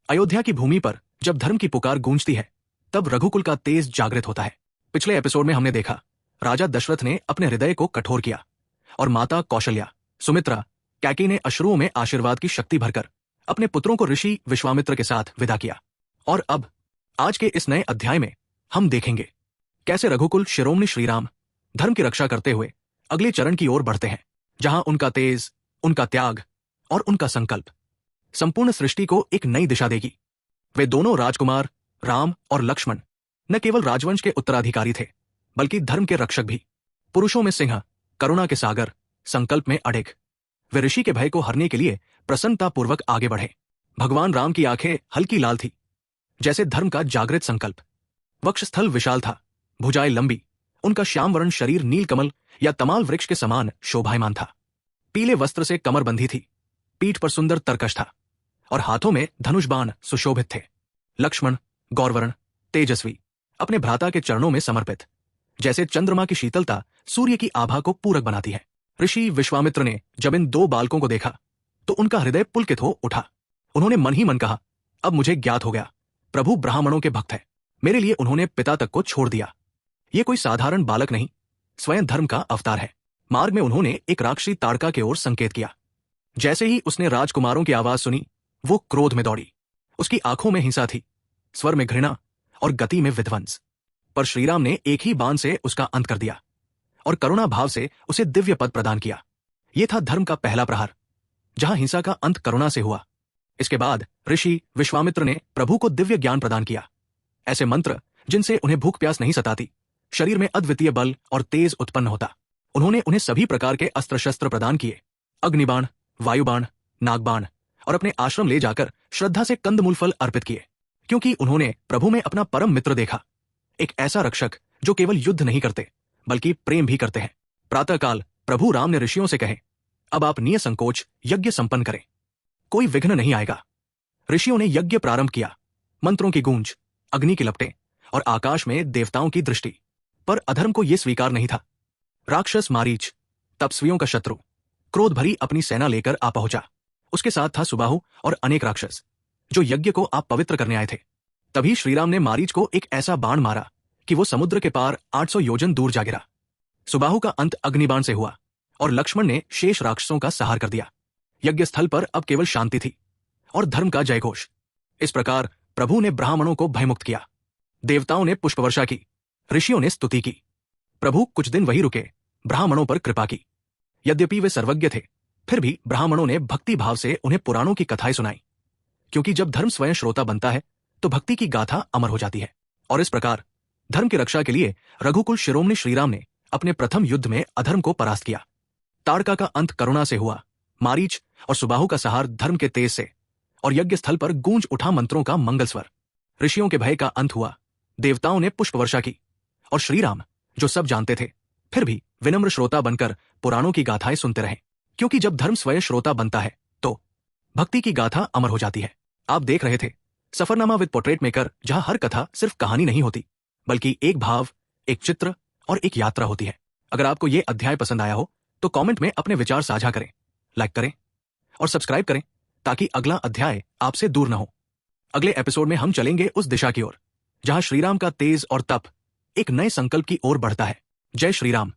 अयोध्या की भूमि पर जब धर्म की पुकार गूंजती है, तब रघुकुल का तेज जागृत होता है। पिछले एपिसोड में हमने देखा, राजा दशरथ ने अपने हृदय को कठोर किया और माता कौशल्या, सुमित्रा, कैकेयी ने अश्रुओं में आशीर्वाद की शक्ति भरकर अपने पुत्रों को ऋषि विश्वामित्र के साथ विदा किया। और अब आज के इस नए अध्याय में हम देखेंगे कैसे रघुकुल शिरोमणि श्रीराम धर्म की रक्षा करते हुए अगले चरण की ओर बढ़ते हैं, जहां उनका तेज, उनका त्याग और उनका संकल्प संपूर्ण सृष्टि को एक नई दिशा देगी। वे दोनों राजकुमार राम और लक्ष्मण न केवल राजवंश के उत्तराधिकारी थे, बल्कि धर्म के रक्षक भी। पुरुषों में सिंह, करुणा के सागर, संकल्प में अडिग। वे ऋषि के भय को हरने के लिए प्रसन्नतापूर्वक आगे बढ़े। भगवान राम की आंखें हल्की लाल थी, जैसे धर्म का जागृत संकल्प। वक्षस्थल विशाल था, भुजाएं लंबी, उनका श्यामवर्ण शरीर नीलकमल या तमाल वृक्ष के समान शोभायमान था। पीले वस्त्र से कमर बंधी थी, पीठ पर सुंदर तरकश था और हाथों में धनुष बाण सुशोभित थे। लक्ष्मण गौरवर्ण, तेजस्वी, अपने भ्राता के चरणों में समर्पित, जैसे चंद्रमा की शीतलता सूर्य की आभा को पूरक बनाती है। ऋषि विश्वामित्र ने जब इन दो बालकों को देखा तो उनका हृदय पुलकित हो उठा। उन्होंने मन ही मन कहा, अब मुझे ज्ञात हो गया, प्रभु ब्राह्मणों के भक्त है। मेरे लिए उन्होंने पिता तक को छोड़ दिया। ये कोई साधारण बालक नहीं, स्वयं धर्म का अवतार है। मार्ग में उन्होंने एक राक्षसी ताड़का की ओर संकेत किया। जैसे ही उसने राजकुमारों की आवाज सुनी, वो क्रोध में दौड़ी। उसकी आंखों में हिंसा थी, स्वर में घृणा और गति में विध्वंस। पर श्रीराम ने एक ही बाण से उसका अंत कर दिया और करुणा भाव से उसे दिव्य पद प्रदान किया। यह था धर्म का पहला प्रहार, जहां हिंसा का अंत करुणा से हुआ। इसके बाद ऋषि विश्वामित्र ने प्रभु को दिव्य ज्ञान प्रदान किया, ऐसे मंत्र जिनसे उन्हें भूख प्यास नहीं सताती, शरीर में अद्वितीय बल और तेज उत्पन्न होता। उन्होंने उन्हें सभी प्रकार के अस्त्र शस्त्र प्रदान किए, अग्निबाण, वायुबाण, नागबाण, और अपने आश्रम ले जाकर श्रद्धा से कंदमूल फल अर्पित किए, क्योंकि उन्होंने प्रभु में अपना परम मित्र देखा, एक ऐसा रक्षक जो केवल युद्ध नहीं करते बल्कि प्रेम भी करते हैं। प्रातःकाल प्रभु राम ने ऋषियों से कहे, अब आप निसंकोच यज्ञ संपन्न करें, कोई विघ्न नहीं आएगा। ऋषियों ने यज्ञ प्रारंभ किया। मंत्रों की गूंज, अग्नि की लपटें और आकाश में देवताओं की दृष्टि। पर अधर्म को यह स्वीकार नहीं था। राक्षस मारीच, तपस्वियों का शत्रु, क्रोध भरी अपनी सेना लेकर आ पहुंचा। उसके साथ था सुबाहु और अनेक राक्षस, जो यज्ञ को आप पवित्र करने आए थे। तभी श्रीराम ने मारीच को एक ऐसा बाण मारा कि वो समुद्र के पार 800 योजन दूर जा गिरा। सुबाहु का अंत अग्निबाण से हुआ और लक्ष्मण ने शेष राक्षसों का संहार कर दिया। यज्ञ स्थल पर अब केवल शांति थी और धर्म का जयघोष। इस प्रकार प्रभु ने ब्राह्मणों को भयमुक्त किया। देवताओं ने पुष्पवर्षा की, ऋषियों ने स्तुति की। प्रभु कुछ दिन वहीं रुके, ब्राह्मणों पर कृपा की। यद्यपि वे सर्वज्ञ थे, फिर भी ब्राह्मणों ने भक्ति भाव से उन्हें पुराणों की कथाएं सुनाई, क्योंकि जब धर्म स्वयं श्रोता बनता है तो भक्ति की गाथा अमर हो जाती है। और इस प्रकार धर्म की रक्षा के लिए रघुकुल शिरोमणि श्रीराम ने अपने प्रथम युद्ध में अधर्म को परास्त किया। ताड़का का अंत करुणा से हुआ, मारीच और सुबाहु का संहार धर्म के तेज से, और यज्ञ स्थल पर गूंज उठा मंत्रों का मंगल स्वर। ऋषियों के भय का अंत हुआ, देवताओं ने पुष्प वर्षा की, और श्रीराम, जो सब जानते थे, फिर भी विनम्र श्रोता बनकर पुराणों की गाथाएं सुनते रहे, क्योंकि जब धर्म स्वयं श्रोता बनता है तो भक्ति की गाथा अमर हो जाती है। आप देख रहे थे सफरनामा विद पोर्ट्रेट मेकर, जहां हर कथा सिर्फ कहानी नहीं होती, बल्कि एक भाव, एक चित्र और एक यात्रा होती है। अगर आपको यह अध्याय पसंद आया हो तो कमेंट में अपने विचार साझा करें, लाइक करें और सब्सक्राइब करें, ताकि अगला अध्याय आपसे दूर न हो। अगले एपिसोड में हम चलेंगे उस दिशा की ओर जहां श्रीराम का तेज और तप एक नए संकल्प की ओर बढ़ता है। जय श्री राम।